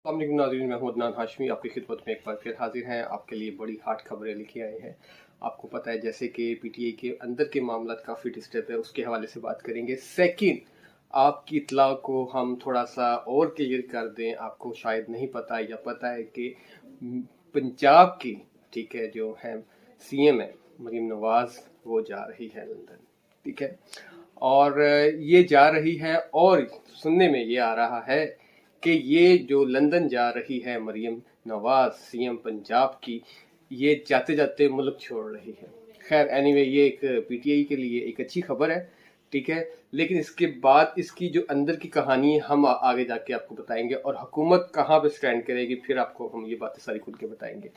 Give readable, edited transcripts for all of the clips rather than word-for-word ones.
अस्सलाम नाज़रीन, मैं हूं अदनान हाशमी आपकी खिदमत में एक बार फिर हाजिर हैं। आपके लिए बड़ी हाट खबरें लेके आए हैं। आपको पता है जैसे कि पीटीआई के अंदर के मामला काफ़ी डिस्टर्ब है, उसके हवाले से बात करेंगे। सेकंड, आपकी इतला को हम थोड़ा सा और क्लियर कर दें। आपको शायद नहीं पता या पता है कि पंजाब की ठीक है जो है सीएम है मरीम नवाज, वो जा रही है लंदन। ठीक है, और ये जा रही है और सुनने में ये आ रहा है कि ये जो लंदन जा रही है मरियम नवाज सीएम पंजाब की, ये जाते जाते मुल्क छोड़ रही है। खैर एनीवे, ये एक पीटीआई के लिए एक अच्छी खबर है। ठीक है, लेकिन इसके बाद इसकी जो अंदर की कहानी है हम आगे जाके आपको बताएंगे, और हुकूमत कहाँ पे स्टैंड करेगी फिर आपको हम ये बातें सारी खुल के बताएंगे।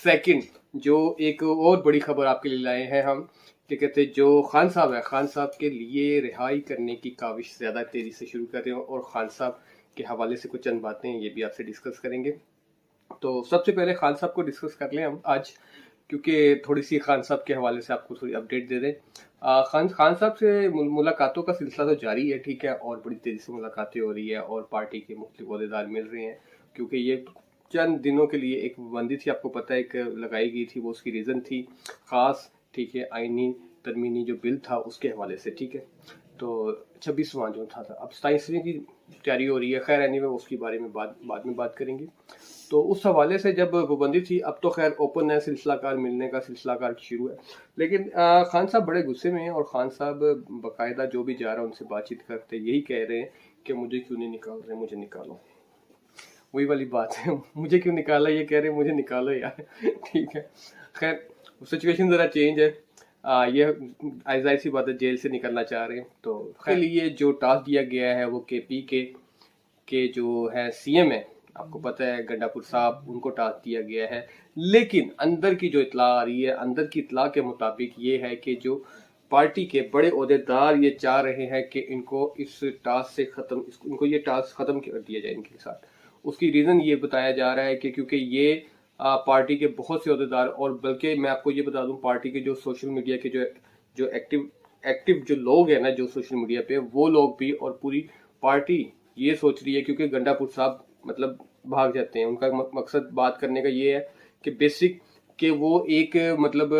सेकंड, जो एक और बड़ी खबर आपके लिए लाए हैं हम, क्या कहते हैं, जो खान साहब है, खान साहब के लिए रिहाई करने की काविश ज़्यादा तेज़ी से शुरू कर रहे हो, और खान साहब के हवाले से कुछ चंद बातें ये भी आपसे डिस्कस करेंगे। तो सबसे पहले खान साहब को डिस्कस कर लें हम आज, क्योंकि थोड़ी सी खान साहब के हवाले से आपको थोड़ी अपडेट दे दें। खान साहब से मुलाकातों का सिलसिला तो जारी है, ठीक है, और बड़ी तेज़ी से मुलाकातें हो रही है और पार्टी के मुख्तलिफ ओहदेदार मिल रहे हैं, क्योंकि ये चंद दिनों के लिए एक पाबंदी थी, आपको पता है, एक लगाई गई थी, वो उसकी रीज़न थी ख़ास, ठीक है, आईनी तरमीनी जो बिल था उसके हवाले से। ठीक है, तो 26वां जो था अब 27वीं की तैयारी हो रही है। खैर एनीवे, उसके बारे में बाद में बात करेंगे। तो उस हवाले से जब पाबंदी थी, अब तो खैर ओपन है, सिलसिलाकार मिलने का सिलसिलाकार शुरू है। लेकिन खान साहब बड़े गुस्से में हैं, और खान साहब बाकायदा जो भी जा रहा है उनसे बातचीत करते यही कह रहे हैं कि मुझे क्यों नहीं निकाल रहे, मुझे निकालो। वही वाली बात है, मुझे क्यों निकाला, ये कह रहे हैं मुझे निकालो यार। ठीक है, खैर सिचुएशन ज़रा चेंज है। ये जाहिर सी बात है, जेल से निकलना चाह रहे हैं। तो खैर लिए जो टास्क दिया गया है वो केपी के जो है सीएम है, आपको पता है गंडापुर साहब, उनको टास्क दिया गया है। लेकिन अंदर की जो इतला आ रही है, अंदर की इतला के मुताबिक ये है कि जो पार्टी के बड़े ओहदेदार ये चाह रहे हैं कि इनको इस टास्क से खत्म, इनको ये टास्क खत्म कर दिया जाए इनके साथ। उसकी रीज़न ये बताया जा रहा है कि क्योंकि ये पार्टी के बहुत से ओहदेदार, और बल्कि मैं आपको ये बता दूं, पार्टी के जो सोशल मीडिया के जो एक्टिव जो लोग हैं ना, जो सोशल मीडिया पे, वो लोग भी और पूरी पार्टी ये सोच रही है, क्योंकि गंडापुर साहब मतलब भाग जाते हैं। उनका मकसद बात करने का ये है कि बेसिक कि वो एक मतलब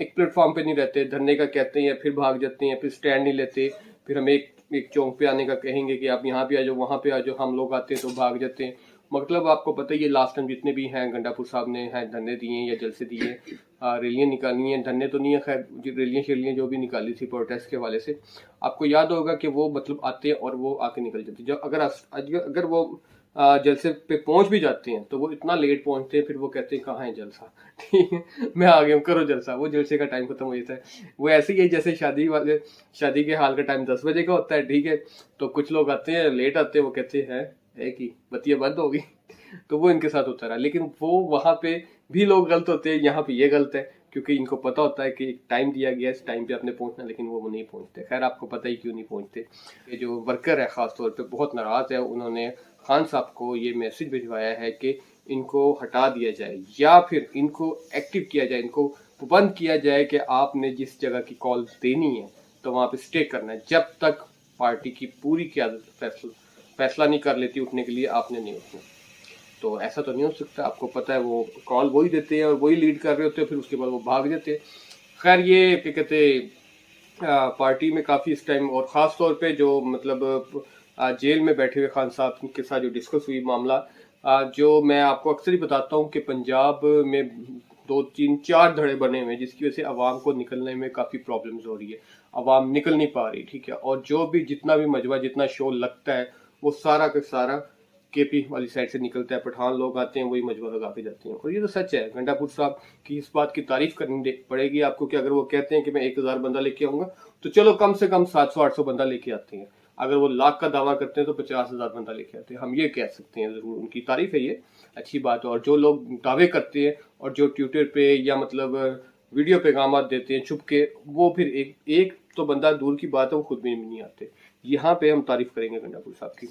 एक प्लेटफॉर्म पे नहीं रहते, धरने का कहते हैं फिर भाग जाते हैं, फिर स्टैंड नहीं लेते, फिर हम एक चौक पे आने का कहेंगे कि आप यहाँ पे आ जाओ, वहां पे आ जाओ, हम लोग आते हैं तो भाग जाते हैं। मतलब आपको पता ही है, लास्ट टाइम जितने भी हैं गंडापुर साहब ने हैं धरने दिए या जलसे दिए, रैलियां निकाली हैं, धरने तो नहीं है खैर, रैलियां शेलियां जो भी निकाली थी प्रोटेस्ट के हवाले से, आपको याद होगा कि वो मतलब आते हैं और वो आके निकल जाते। जब अगर वो जलसे पे पहुंच भी जाते हैं तो वो इतना लेट पहुंचते हैं, फिर वो कहते हैं कहाँ है जलसा। ठीक है, मैं आ गया हूँ, करो जलसा। वो जलसे का टाइम खत्म हो जाता है। वो ऐसे ही है जैसे शादी के हाल का टाइम 10 बजे का होता है, ठीक है, तो कुछ लोग आते हैं लेट आते हैं, वो कहते हैं है कि बत्तियां बंद होगी। तो वो इनके साथ होता रहा, लेकिन वो वहां पे भी लोग गलत होते हैं, यहाँ पे ये गलत है, क्योंकि इनको पता होता है कि एक टाइम दिया गया है, इस टाइम पे आपने पहुंचना, लेकिन वो नहीं पहुंचते। खैर आपको पता ही क्यों नहीं पहुंचते। ये जो वर्कर है खासतौर पे बहुत नाराज है, उन्होंने खान साहब को ये मैसेज भिजवाया है कि इनको हटा दिया जाए या फिर इनको एक्टिव किया जाए, इनको बंद किया जाए कि आपने जिस जगह की कॉल देनी है तो वहां पे स्टे करना है, जब तक पार्टी की पूरी क्यादत फैसला नहीं कर लेती उठने के लिए, आपने नहीं उठना। तो ऐसा तो नहीं हो सकता, आपको पता है वो कॉल वही देते हैं और वही लीड कर रहे होते हैं, फिर उसके बाद वो भाग जाते हैं। खैर ये क्या कहते, पार्टी में काफ़ी इस टाइम, और ख़ास तौर पे जो मतलब जेल में बैठे हुए खान साहब के साथ जो डिस्कस हुई मामला, जो मैं आपको अक्सर ही बताता हूँ कि पंजाब में 2 3 4 धड़े बने हुए हैं, जिसकी वजह से आवाम को निकलने में काफ़ी प्रॉब्लम्स हो रही है, आवाम निकल नहीं पा रही। ठीक है, और जो भी जितना भी मजबा जितना शोर लगता है वो सारा का सारा केपी वाली साइड से निकलता है, पठान लोग आते हैं वही मजबूर लगा के जाते हैं। और ये तो सच है, गंडापुर साहब की इस बात की तारीफ करनी पड़ेगी आपको कि अगर वो कहते हैं कि मैं 1000 बंदा लेके आऊंगा, तो चलो कम से कम 700 800 बंदा लेके आते हैं। अगर वो लाख का दावा करते हैं तो 50,000 बंदा लेके आते हैं। हम ये कह सकते हैं, जरूर उनकी तारीफ है, ये अच्छी बात है। और जो लोग दावे करते हैं और जो ट्विटर पे या मतलब वीडियो पैगाम देते हैं छुप के, वो फिर एक तो बंदा दूर की बात है, वो खुद भी नहीं आते। यहाँ पे हम तारीफ करेंगे गंडापुर साहब की।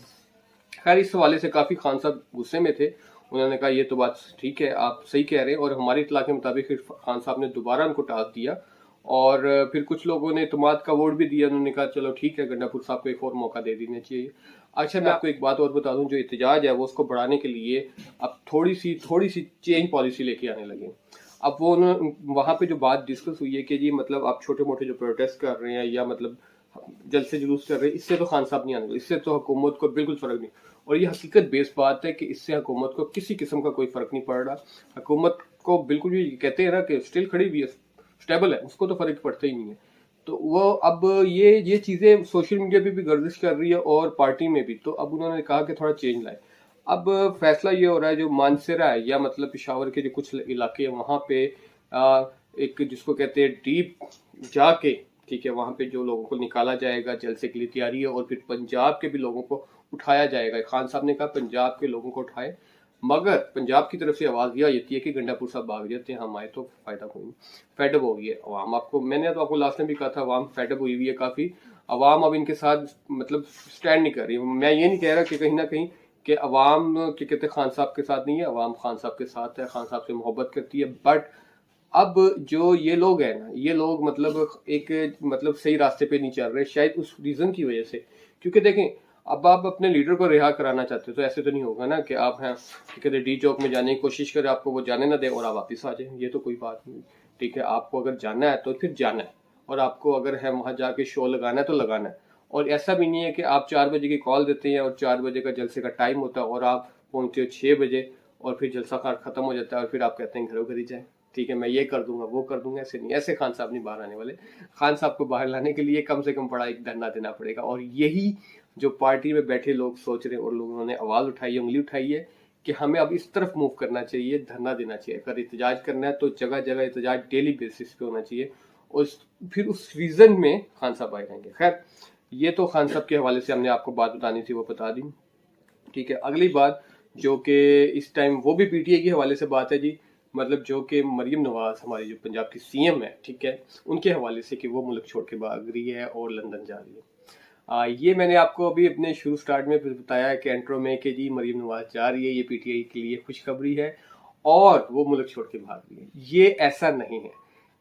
खैर इस हवाले से काफ़ी खान साहब गुस्से में थे, उन्होंने कहा ये तो बात ठीक है, आप सही कह रहे हैं, और हमारी इतला के मुताबिक खान साहब ने दोबारा उनको टास्क दिया और फिर कुछ लोगों ने इत्मीनान का वोट भी दिया, उन्होंने कहा चलो ठीक है गंडापुर साहब को एक और मौका दे देना चाहिए। अच्छा मैं आपको एक बात और बता दूं, जो एहतजाज है वो उसको बढ़ाने के लिए अब थोड़ी सी चेंज पॉलिसी लेके आने लगे। अब वो वहां पे जो बात डिस्कस हुई है कि जी मतलब आप छोटे मोटे जो प्रोटेस्ट कर रहे हैं या मतलब जलसे जुलूस कर रहे हैं, इससे तो खान साहब नहीं आने वाले, इससे तो हुकूमत को बिल्कुल फर्क नहीं। और ये हकीकत बेस बात है कि इससे हुकूमत को किसी किस्म का कोई फर्क नहीं पड़ रहा। हुकूमत को बिल्कुल भी कहते हैं ना कि स्टिल खड़ी हुई है, स्टेबल है, उसको तो फर्क पड़ता ही नहीं है। तो वो अब ये चीजें सोशल मीडिया पे भी गर्दिश कर रही है और पार्टी में भी। तो अब उन्होंने कहा कि थोड़ा चेंज लाए। अब फैसला ये हो रहा है, जो मानसरा है या मतलब पेशावर के जो कुछ इलाके हैं वहां पे एक जिसको कहते हैं डीप जाके, ठीक है, वहां पे जो लोगों को निकाला जाएगा, जलसे के लिए तैयारी है। और फिर पंजाब के भी लोगों को उठाया जाएगा। खान साहब ने कहा पंजाब के लोगों को उठाए, मगर पंजाब की तरफ से आवाज यह आती है कि गंडापुर साहब भाग जाते हैं, हम आए तो फायदा कोई नहीं। फेडअप हो गई है अवाम। आपको मैंने तो आपको लास्ट में भी कहा था, अवाम फेडअप हुई हुई है काफी। अवाम अब इनके साथ मतलब स्टैंड नहीं कर रही। मैं ये नहीं कह रहा कि कहीं ना कहीं कि अवाम के कहते खान साहब के साथ नहीं है, अवाम खान साहब के साथ है, खान साहब से मोहब्बत करती है। बट अब जो ये लोग हैं ना, ये लोग मतलब एक मतलब सही रास्ते पे नहीं चल रहे, शायद उस रीजन की वजह से। क्योंकि देखें, अब आप अपने लीडर को रिहा कराना चाहते हो तो ऐसे तो नहीं होगा ना कि आप हैं कहते डी चौक में जाने की कोशिश करें, आपको वो जाने ना दे और आप वापिस आ जाए, ये तो कोई बात नहीं। ठीक है, आपको अगर जाना है तो फिर जाना है, और आपको अगर है वहां जाके शो लगाना है तो लगाना है। और ऐसा भी नहीं है कि आप 4 बजे की कॉल देते हैं और 4 बजे का जलसे का टाइम होता है और आप पहुंचते हो 6 बजे और फिर जलसा खत्म हो जाता है और फिर आप कहते हैं घरों घर ही जाए, ठीक है मैं ये कर दूंगा वो कर दूंगा। ऐसे नहीं, ऐसे खान साहब नहीं बाहर आने वाले। खान साहब को बाहर लाने के लिए कम से कम बड़ा एक धरना देना पड़ेगा। और यही जो पार्टी में बैठे लोग सोच रहे हैं और लोगों ने आवाज उठाई है, उंगली उठाई है कि हमें अब इस तरफ मूव करना चाहिए, धरना देना चाहिए। अगर एहतजाज करना है तो जगह जगह एहतजाज डेली बेसिस पे होना चाहिए, और फिर उस रीजन में खान साहब आए रहेंगे। खैर, ये तो खान साहब के हवाले से हमने आपको बात बतानी थी, वो बता दी। ठीक है, अगली बात जो कि इस टाइम वो भी पीटीआई के हवाले से बात है जी, मतलब जो कि मरियम नवाज हमारी जो पंजाब की सीएम है, ठीक है, उनके हवाले से कि वो मुल्क छोड़ के भाग रही है और लंदन जा रही है। ये मैंने आपको अभी अपने शुरू स्टार्ट में बताया है कि एंट्रो में कि जी मरियम नवाज जा रही है, ये पीटीआई के लिए खुशखबरी है और वो मुल्क छोड़ के भाग रही है। ये ऐसा नहीं है,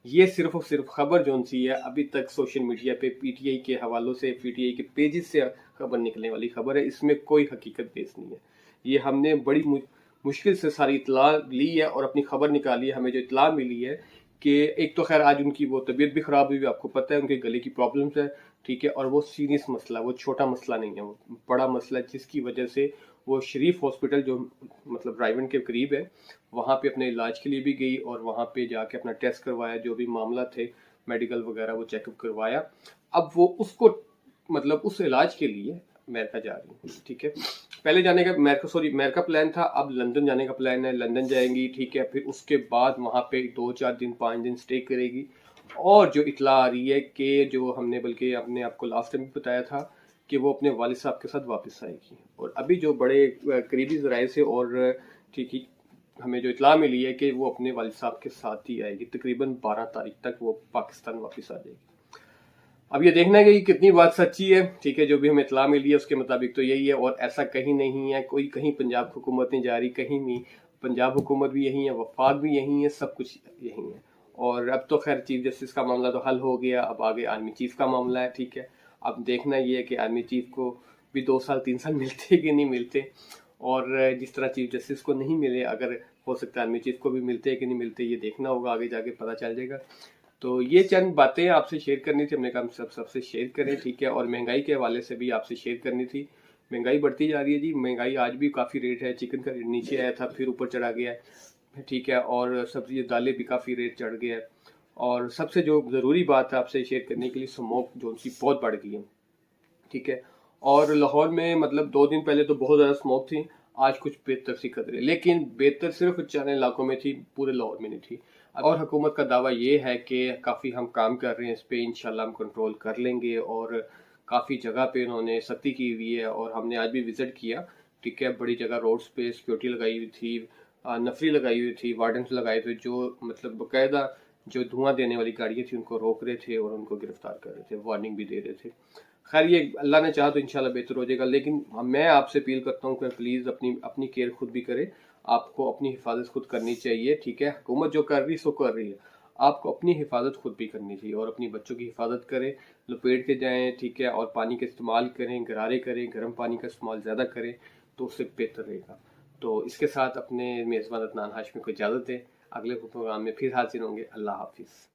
ये सिर्फ और सिर्फ खबर जोन सी है अभी तक सोशल मीडिया पे पीटीआई के हवालों से, पीटीआई के पेजेस से खबर निकलने वाली खबर है, इसमें कोई हकीकत बेस नहीं है। ये हमने बड़ी मुश्किल से सारी इतला ली है और अपनी खबर निकाली है। हमें जो इतला मिली है कि एक तो खैर आज उनकी वो तबीयत भी खराब हुई, आपको पता है उनके गले की प्रॉब्लम्स है, ठीक है, और वो सीरियस मसला, वो छोटा मसला नहीं है, वो बड़ा मसला है, जिसकी वजह से वो शरीफ हॉस्पिटल जो मतलब रायवन के करीब है वहाँ पे अपने इलाज के लिए भी गई और वहाँ पे जाके अपना टेस्ट करवाया, जो भी मामला थे मेडिकल वगैरह वो चेकअप करवाया। अब वो उसको मतलब उस इलाज के लिए अमेरिका जा रही है। ठीक है, पहले जाने का अमेरिका प्लान था, अब लंदन जाने का प्लान है, लंदन जाएंगी। ठीक है, फिर उसके बाद वहाँ पे 2-4 दिन 5 दिन स्टे करेगी। और जो इतला आ रही है कि जो हमने बल्कि अपने आपको लास्ट टाइम भी बताया था कि वो अपने वालिद साहब के साथ वापस आएगी। और अभी जो बड़े करीबी जराये से और ठीक ही हमें जो इतला मिली है कि वो अपने वालिद साहब के साथ ही आएगी, तकरीबन 12 तारीख तक वो पाकिस्तान वापस आ जाएगी। अब ये देखना है कि कितनी बात सच्ची है। ठीक है, जो भी हमें इतला मिली है उसके मुताबिक तो यही है, और ऐसा कहीं नहीं है, कोई कहीं पंजाब हुकूमत नहीं जा रही, कहीं भी पंजाब हुकूमत भी यही है, वफाक भी यही है, सब कुछ यही है। और अब तो खैर चीफ जस्टिस का मामला तो हल हो गया, अब आगे आर्मी चीफ का मामला है। ठीक है, अब देखना ये है कि आर्मी चीफ को भी 2 साल 3 साल मिलते कि नहीं मिलते, और जिस तरह चीफ जस्टिस को नहीं मिले, अगर हो सकता है आर्मी चीफ को भी मिलते हैं कि नहीं मिलते, ये देखना होगा, आगे जाके पता चल जाएगा। तो ये चंद बातें आपसे शेयर करनी थी, हमने कहा सबसे शेयर करें। ठीक है, और महंगाई के हवाले से भी आपसे शेयर करनी थी। महंगाई बढ़ती जा रही है जी, महंगाई आज भी काफ़ी रेट है, चिकन का रेट नीचे आया था फिर ऊपर चढ़ा गया है। ठीक है, और सब्जी दालें भी काफ़ी रेट चढ़ गया है। और सबसे जो ज़रूरी बात है आपसे शेयर करने के लिए, स्मोक जो उनकी बहुत बढ़ गई है। ठीक है, और लाहौर में मतलब 2 दिन पहले तो बहुत ज़्यादा स्मोक थी, आज कुछ बेहतर सी खतरे, लेकिन बेहतर सिर्फ चंद इलाकों में थी, पूरे लाहौर में नहीं थी। और हुकूमत का दावा ये है कि काफ़ी हम काम कर रहे हैं इस पे, इंशाल्लाह हम कंट्रोल कर लेंगे। और काफ़ी जगह पे उन्होंने सख्ती की हुई है और हमने आज भी विजिट किया। ठीक है, बड़ी जगह रोड्स पे सिक्योरिटी लगाई हुई थी, नफरी लगाई हुई थी, वार्डन्स लगाए थे, जो मतलब बाकायदा जो धुआं देने वाली गाड़ियाँ थी उनको रोक रहे थे और उनको गिरफ्तार कर रहे थे, वार्निंग भी दे रहे थे। खैर, ये अल्लाह ने चाहा तो इंशाल्लाह बेहतर हो जाएगा, लेकिन मैं आपसे अपील करता हूँ कि प्लीज़ अपनी अपनी केयर खुद भी करें, आपको अपनी हिफाजत खुद करनी चाहिए। ठीक है, हुकूमत जो कर रही है सो कर रही है, आपको अपनी हिफाजत खुद भी करनी चाहिए और अपनी बच्चों की हिफाजत करें, लपेट के जाएं, ठीक है, और पानी का इस्तेमाल करें, गरारे करें, गर्म पानी का इस्तेमाल ज़्यादा करें तो उससे बेहतर रहेगा। तो इसके साथ अपने मेज़बान अदनान हाशमी को इजाज़त दें। अगले प्रोग्राम में फिर हाजिर होंगे। अल्लाह हाफिज़।